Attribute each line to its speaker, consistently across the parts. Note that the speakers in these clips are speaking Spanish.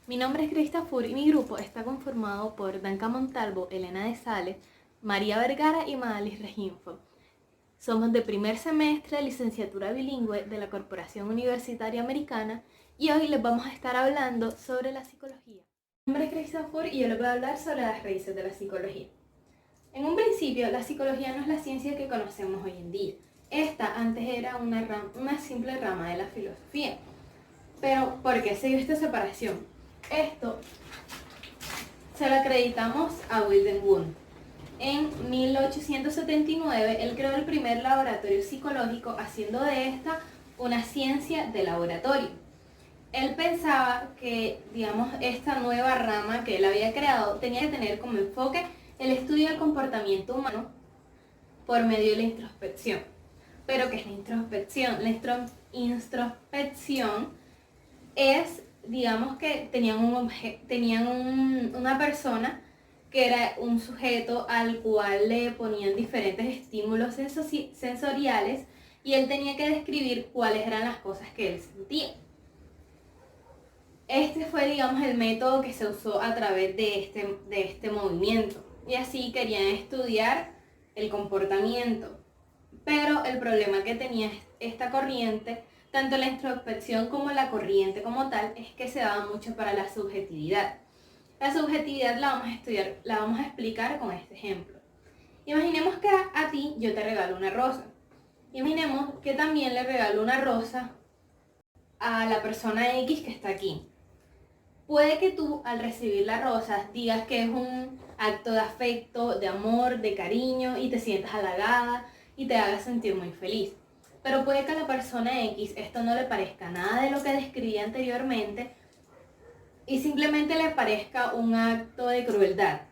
Speaker 1: Mi nombre es Krista Fur y mi grupo está conformado por Danca Montalvo, Elena de Sales, María Vergara y Madalis Reginfo. Somos de primer semestre de licenciatura bilingüe de la Corporación Universitaria Americana y hoy les vamos a estar hablando sobre la psicología. Mi nombre es Krista Fur y yo les voy a hablar sobre las raíces de la psicología. En un principio, la psicología no es la ciencia que conocemos hoy en día. Esta antes era una simple rama de la filosofía. Pero, ¿por qué se dio esta separación? Esto se lo acreditamos a Wilhelm Wundt. En 1879, él creó el primer laboratorio psicológico, haciendo de esta una ciencia de laboratorio. Él pensaba que, esta nueva rama que él había creado tenía que tener como enfoque el estudio del comportamiento humano por medio de la introspección. ¿Pero qué es la introspección? La introspección es, que tenían una persona que era un sujeto al cual le ponían diferentes estímulos sensoriales y él tenía que describir cuáles eran las cosas que él sentía. Este fue, el método que se usó a través de este movimiento. Y así querían estudiar el comportamiento. Pero el problema que tenía esta corriente, tanto la introspección como la corriente como tal, es que se daba mucho para la subjetividad. La subjetividad la vamos a explicar con este ejemplo. Imaginemos que a ti yo te regalo una rosa. Imaginemos que también le regalo una rosa a la persona X que está aquí. Puede que tú al recibir la rosa digas que es un acto de afecto, de amor, de cariño y te sientas halagada y te haga sentir muy feliz. Pero puede que a la persona X esto no le parezca nada de lo que describí anteriormente y simplemente le parezca un acto de crueldad.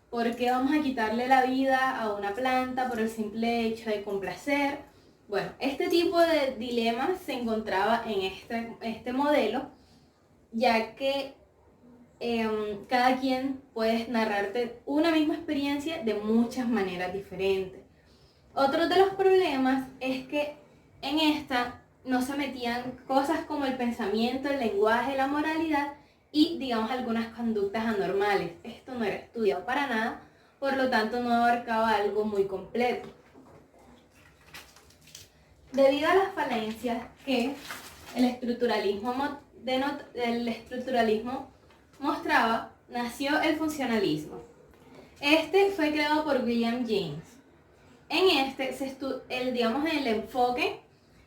Speaker 1: ¿Por qué vamos a quitarle la vida a una planta por el simple hecho de complacer? Bueno, este tipo de dilemas se encontraba en este modelo, ya que cada quien puede narrarte una misma experiencia de muchas maneras diferentes. Otro de los problemas es que en esta no se metían cosas como el pensamiento, el lenguaje, la moralidad y algunas conductas anormales. Esto no era estudiado para nada, por lo tanto no abarcaba algo muy completo. Debido a las falencias que el estructuralismo mostraba, nació el funcionalismo. Este fue creado por William James. En el enfoque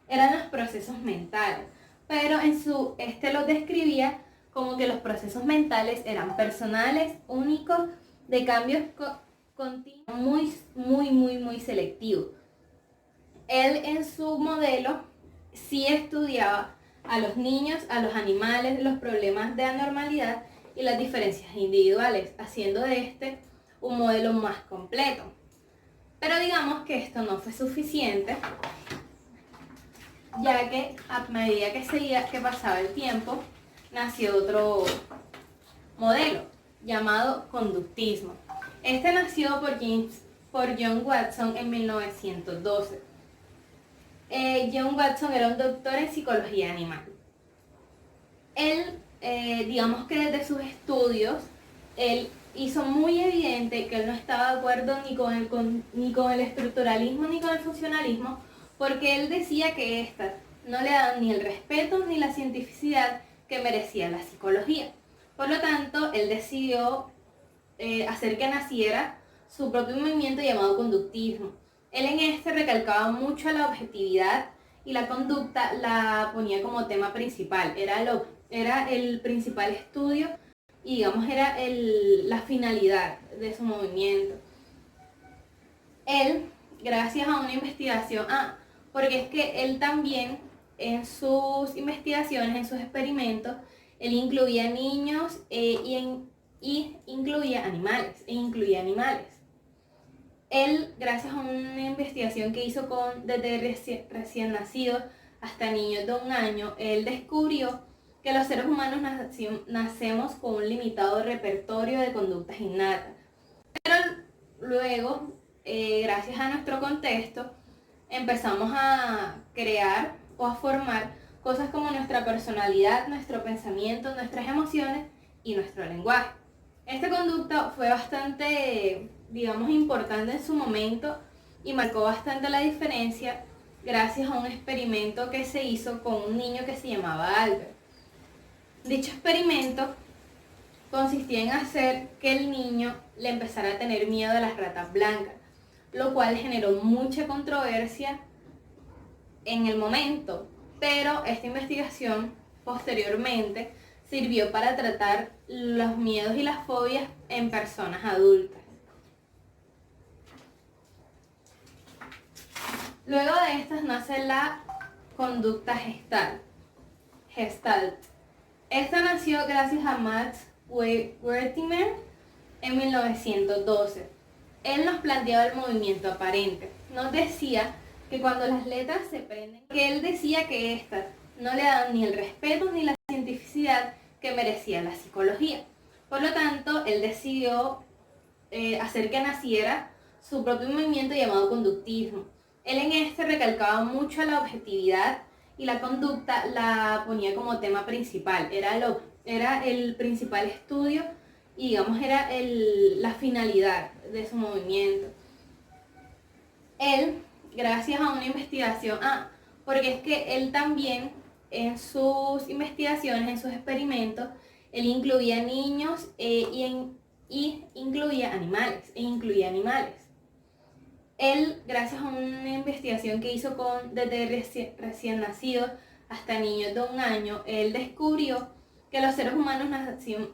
Speaker 1: eran los procesos mentales, pero lo describía como que los procesos mentales eran personales, únicos, de cambios continuos, muy selectivos. Él en su modelo sí estudiaba a los niños, a los animales, los problemas de anormalidad y las diferencias individuales, haciendo de un modelo más completo. Pero digamos que esto no fue suficiente, ya que a medida que pasaba el tiempo, nació otro modelo llamado conductismo. Este nació por John Watson en 1912. John Watson era un doctor en psicología animal. Él, que desde sus estudios, él hizo muy evidente que él no estaba de acuerdo ni con el estructuralismo ni con el funcionalismo, porque él decía que estas no le daban ni el respeto ni la cientificidad que merecía la psicología. Por lo tanto, él decidió hacer que naciera su propio movimiento llamado conductismo. Él en recalcaba mucho la objetividad y la conducta la ponía como tema principal. Era el principal estudio y era la finalidad de su movimiento. Él, gracias a una investigación, porque es que él también en sus investigaciones, en sus experimentos, él incluía niños y incluía animales, Él, gracias a una investigación que hizo desde recién nacidos hasta niños de 1 año, él descubrió que los seres humanos nacemos con un limitado repertorio de conductas innatas. Pero luego, gracias a nuestro contexto, empezamos a crear o a formar cosas como nuestra personalidad, nuestro pensamiento, nuestras emociones y nuestro lenguaje. Esta conducta fue bastante, digamos, importante en su momento y marcó bastante la diferencia gracias a un experimento que se hizo con un niño que se llamaba Albert. Dicho experimento consistía en hacer que el niño le empezara a tener miedo a las ratas blancas, lo cual generó mucha controversia en el momento, pero esta investigación posteriormente sirvió para tratar los miedos y las fobias en personas adultas. Luego de estas nace la conducta Gestalt. Esta nació gracias a Max Wertheimer en 1912. Él nos planteaba el movimiento aparente. Nos decía que cuando las letras se prenden, que él decía que estas no le daban ni el respeto ni la cientificidad que merecía la psicología. Por lo tanto, él decidió hacer que naciera su propio movimiento llamado conductismo. Él en este recalcaba mucho la objetividad y la conducta la ponía como tema principal. Era el principal estudio y digamos era la finalidad de su movimiento. Él, gracias a una investigación, porque es que él también en sus investigaciones, en sus experimentos, él incluía niños y incluía animales. Él, gracias a una investigación que hizo desde recién nacidos hasta niños de 1 año, él descubrió que los seres humanos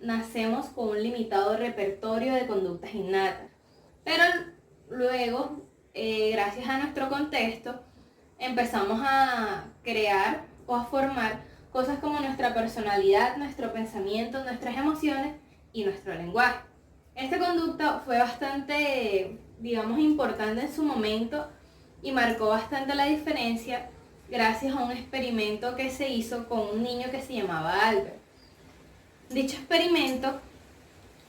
Speaker 1: nacemos con un limitado repertorio de conductas innatas. Pero luego, gracias a nuestro contexto, empezamos a crear o a formar cosas como nuestra personalidad, nuestro pensamiento, nuestras emociones y nuestro lenguaje. Esta conducta fue bastante, digamos, importante en su momento y marcó bastante la diferencia gracias a un experimento que se hizo con un niño que se llamaba Albert. Dicho experimento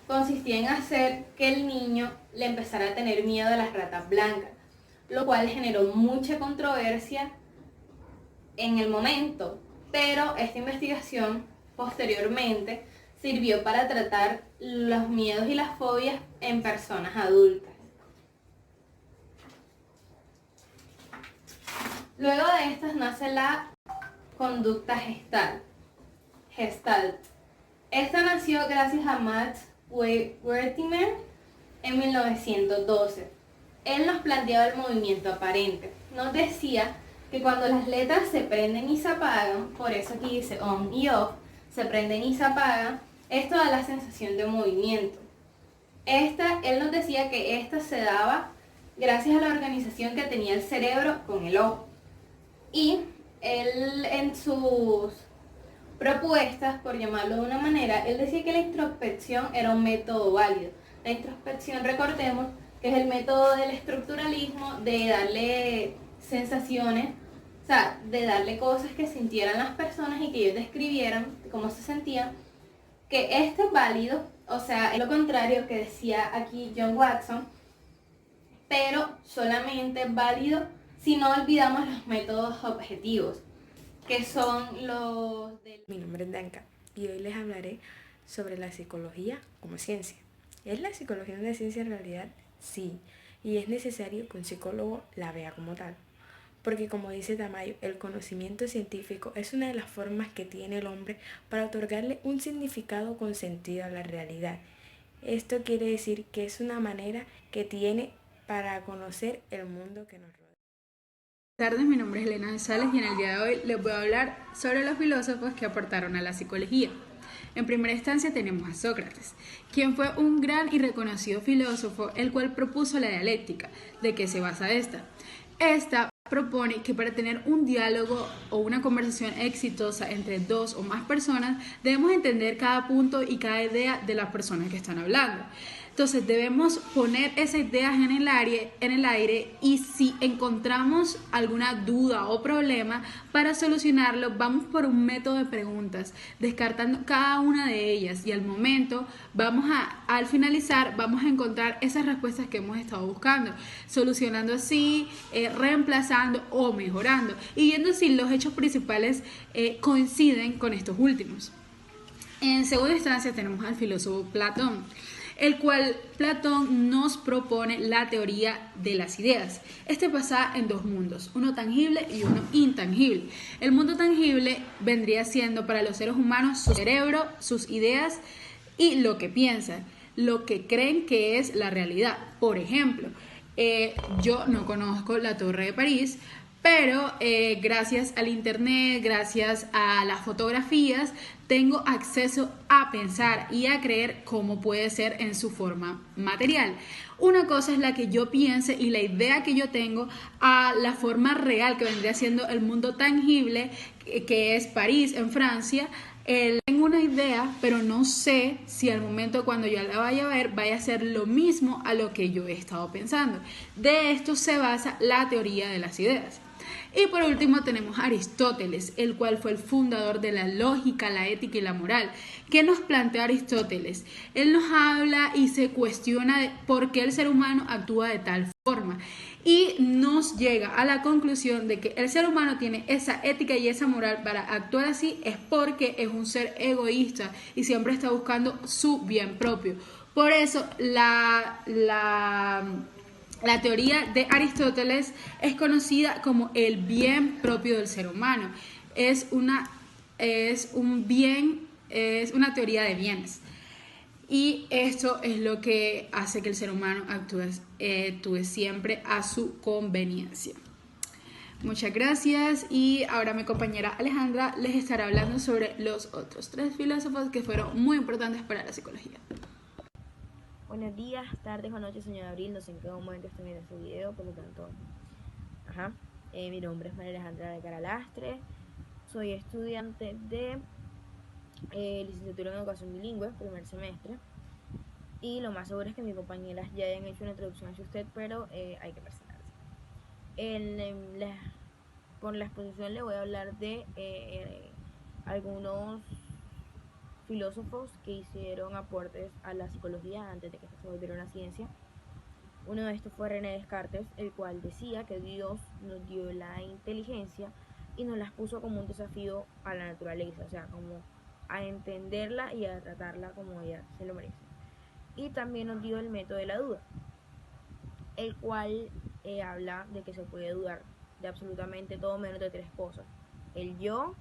Speaker 1: consistía en hacer que el niño le empezara a tener miedo a las ratas blancas, lo cual generó mucha controversia en el momento, pero esta investigación posteriormente sirvió para tratar los miedos y las fobias en personas adultas. Luego de estas nace la conducta Gestalt. Esta nació gracias a Max Wertheimer en 1912. Él nos planteaba el movimiento aparente. Nos decía que cuando las letras se prenden y se apagan, por eso aquí dice on y off, se prenden y se apagan, esto da la sensación de movimiento. Él nos decía que esta se daba gracias a la organización que tenía el cerebro con el ojo. Y él en sus propuestas, por llamarlo de una manera, él decía que la introspección era un método válido. La introspección, recordemos, que es el método del estructuralismo, de darle sensaciones, o sea, de darle cosas que sintieran las personas y que ellos describieran cómo se sentían, que este es válido, o sea, es lo contrario que decía aquí John Watson, pero solamente es válido si no olvidamos los métodos objetivos, que son los del...
Speaker 2: Mi nombre es Danka y hoy les hablaré sobre la psicología como ciencia. ¿Es la psicología una ciencia en realidad? Sí, y es necesario que un psicólogo la vea como tal. Porque como dice Tamayo, el conocimiento científico es una de las formas que tiene el hombre para otorgarle un significado con sentido a la realidad. Esto quiere decir que es una manera que tiene para conocer el mundo que nos rodea.
Speaker 3: Buenas tardes, mi nombre es Elena González y en el día de hoy les voy a hablar sobre los filósofos que aportaron a la psicología. En primera instancia tenemos a Sócrates, quien fue un gran y reconocido filósofo, el cual propuso la dialéctica. ¿De qué se basa esta? Esta propone que para tener un diálogo o una conversación exitosa entre dos o más personas, debemos entender cada punto y cada idea de las personas que están hablando. Entonces debemos poner esas ideas en el aire y si encontramos alguna duda o problema, para solucionarlo vamos por un método de preguntas, descartando cada una de ellas y al finalizar vamos a encontrar esas respuestas que hemos estado buscando, solucionando así, reemplazando avanzando o mejorando, y viendo si los hechos principales coinciden con estos últimos. En segunda instancia tenemos al filósofo Platón, el cual Platón nos propone la teoría de las ideas. Este pasa en dos mundos, uno tangible y uno intangible. El mundo tangible vendría siendo para los seres humanos su cerebro, sus ideas y lo que piensan, lo que creen que es la realidad. Por ejemplo, yo no conozco la Torre de París, pero gracias al internet, gracias a las fotografías, tengo acceso a pensar y a creer cómo puede ser en su forma material. Una cosa es la que yo piense y la idea que yo tengo a la forma real que vendría siendo el mundo tangible, que es París en Francia. Tengo una idea, pero no sé si al momento cuando yo la vaya a ver vaya a ser lo mismo a lo que yo he estado pensando. De esto se basa la teoría de las ideas. Y por último tenemos a Aristóteles, el cual fue el fundador de la lógica, la ética y la moral. ¿Qué nos plantea Aristóteles? Él nos habla y se cuestiona de por qué el ser humano actúa de tal forma. Y nos llega a la conclusión de que el ser humano tiene esa ética y esa moral para actuar así es porque es un ser egoísta y siempre está buscando su bien propio. Por eso la teoría de Aristóteles es conocida como el bien propio del ser humano. Es una teoría de bienes. Y esto es lo que hace que el ser humano actúe siempre a su conveniencia. Muchas gracias, y ahora mi compañera Alejandra les estará hablando sobre los otros 3 filósofos que fueron muy importantes para la psicología.
Speaker 4: Buenos días, tardes o noches, señor Abril. No sé en qué momento estoy viendo este video, por lo tanto, mi nombre es María Alejandra de Caralastre. Soy estudiante de licenciatura en educación bilingüe, primer semestre. Y lo más seguro es que mis compañeras ya hayan hecho una introducción hacia usted, pero hay que presentarse. Por la exposición le voy a hablar de algunos filósofos que hicieron aportes a la psicología antes de que se volviera una ciencia. Uno de estos fue René Descartes, el cual decía que Dios nos dio la inteligencia y nos las puso como un desafío a la naturaleza, o sea, como a entenderla y a tratarla como ella se lo merece. Y también nos dio el método de la duda, el cual habla de que se puede dudar de absolutamente todo menos de 3 cosas: el yo,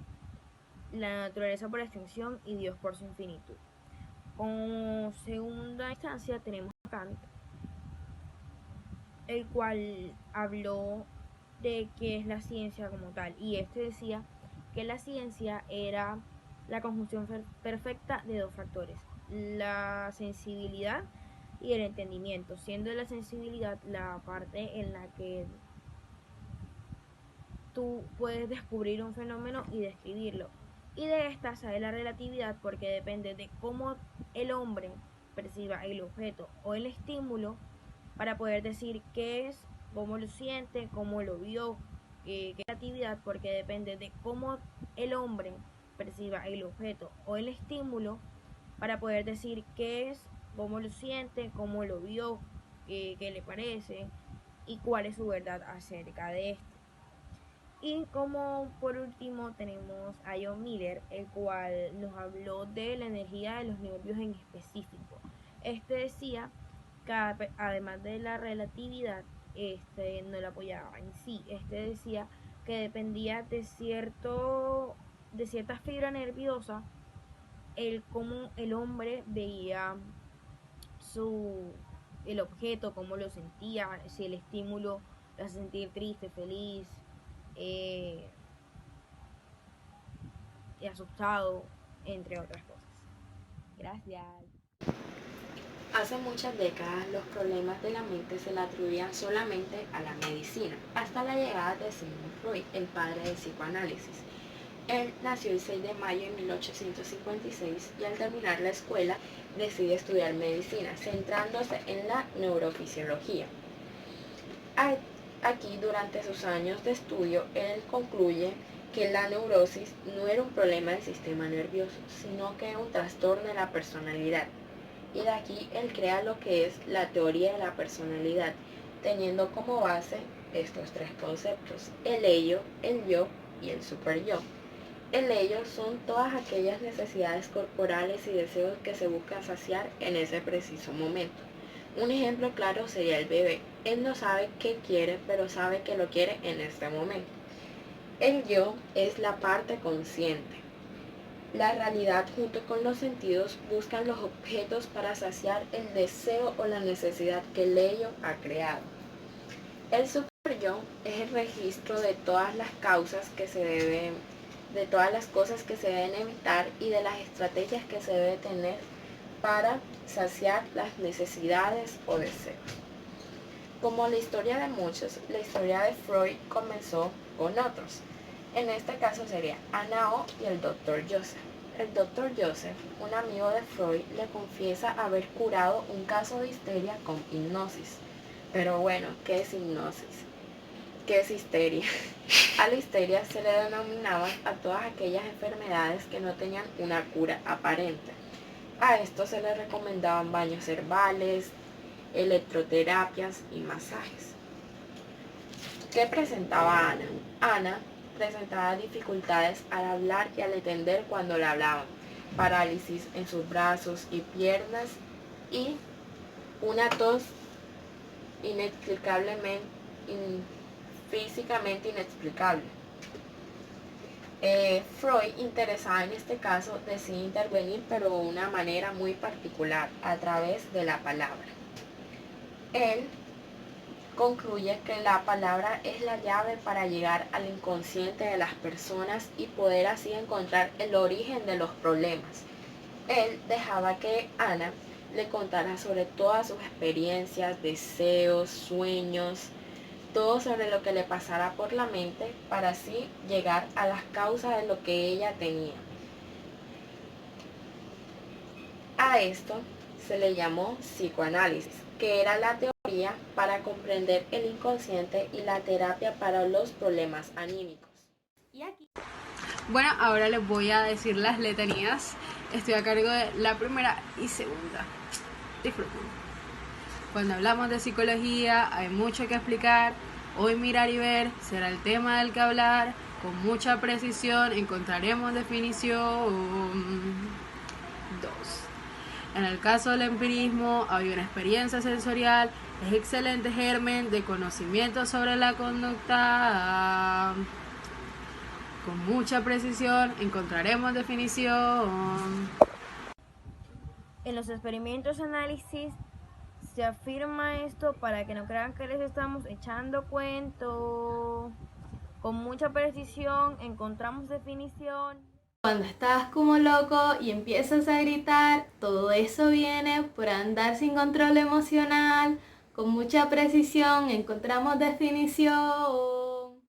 Speaker 4: la naturaleza por extensión y Dios por su infinitud. Como segunda instancia tenemos a Kant, el cual habló de qué es la ciencia como tal, y este decía que la ciencia era la conjunción perfecta de 2 factores: la sensibilidad y el entendimiento, siendo la sensibilidad la parte en la que tú puedes descubrir un fenómeno y describirlo, y de esta sale la relatividad, porque depende de cómo el hombre perciba el objeto o el estímulo para poder decir qué es, cómo lo siente, cómo lo vio. Que relatividad, porque depende de cómo el hombre perciba el objeto o el estímulo para poder decir qué es, cómo lo siente, cómo lo vio, qué le parece y cuál es su verdad acerca de esto. Y como por último tenemos a John Miller, el cual nos habló de la energía de los nervios en específico. Este decía que además de la relatividad, no la apoyaba en sí. Este decía que dependía de cierta fibra nerviosa cómo el hombre veía el objeto, cómo lo sentía, si el estímulo lo hace sentir triste, feliz, asustado, entre otras cosas. Gracias.
Speaker 2: Hace muchas décadas los problemas de la mente se le atribuían solamente a la medicina, hasta la llegada de Sigmund Freud, el padre del psicoanálisis. Él nació el 6 de mayo de 1856 y al terminar la escuela decide estudiar medicina, centrándose en la neurofisiología. Aquí, durante sus años de estudio, él concluye que la neurosis no era un problema del sistema nervioso, sino que era un trastorno de la personalidad. Y de aquí él crea lo que es la teoría de la personalidad,
Speaker 5: teniendo como base estos tres conceptos: el ello, el yo y el superyo. El ello son todas aquellas necesidades corporales y deseos que se buscan saciar en ese preciso momento. Un ejemplo claro sería el bebé. Él no sabe qué quiere, pero sabe que lo quiere en este momento. El yo es la parte consciente. La realidad junto con los sentidos buscan los objetos para saciar el deseo o la necesidad que el ello ha creado. El superyo es el registro de todas las causas que se deben, de todas las cosas que se deben evitar y de las estrategias que se debe tener para saciar las necesidades o deseos. Como la historia de muchos, la historia de Freud comenzó con otros. En este caso sería Anna O y el Dr. Joseph. El Dr. Joseph, un amigo de Freud, le confiesa haber curado un caso de histeria con hipnosis. Pero bueno, ¿qué es hipnosis? ¿Qué es histeria? A la histeria se le denominaban a todas aquellas enfermedades que no tenían una cura aparente. A esto se le recomendaban baños herbales, electroterapias y masajes. ¿Qué presentaba Ana? Ana presentaba dificultades al hablar y al entender cuando le hablaban, parálisis en sus brazos y piernas y una tos físicamente inexplicable. Freud, interesado en este caso, decide intervenir, pero de una manera muy particular, a través de la palabra. Él concluye que la palabra es la llave para llegar al inconsciente de las personas y poder así encontrar el origen de los problemas. Él dejaba que Ana le contara sobre todas sus experiencias, deseos, sueños, todo sobre lo que le pasara por la mente para así llegar a las causas de lo que ella tenía. A esto se le llamó psicoanálisis, que era la teoría para comprender el inconsciente y la terapia para los problemas anímicos.
Speaker 1: Y aquí.
Speaker 3: Bueno, ahora les voy a decir las letanías. Estoy a cargo de la primera y segunda. Disfruten. Cuando hablamos de psicología hay mucho que explicar. Hoy mirar y ver será el tema del que hablar. Con mucha precisión encontraremos definición. 2. En el caso del empirismo hay una experiencia sensorial. Es excelente germen de conocimiento sobre la conducta. Con mucha precisión encontraremos definición.
Speaker 4: En los experimentos análisis se afirma esto para que no crean que les estamos echando cuento. Con mucha precisión encontramos definición.
Speaker 1: Cuando estás como loco y empiezas a gritar, todo eso viene por andar sin control emocional. Con mucha precisión encontramos definición.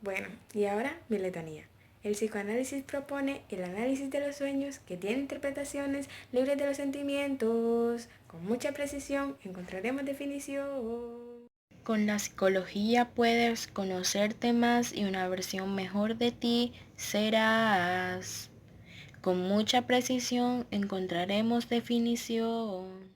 Speaker 2: Bueno, y ahora mi letanía. El psicoanálisis propone el análisis de los sueños que tiene interpretaciones libres de los sentimientos. Con mucha precisión encontraremos definición.
Speaker 5: Con la psicología puedes conocerte más y una versión mejor de ti serás. Con mucha precisión encontraremos definición.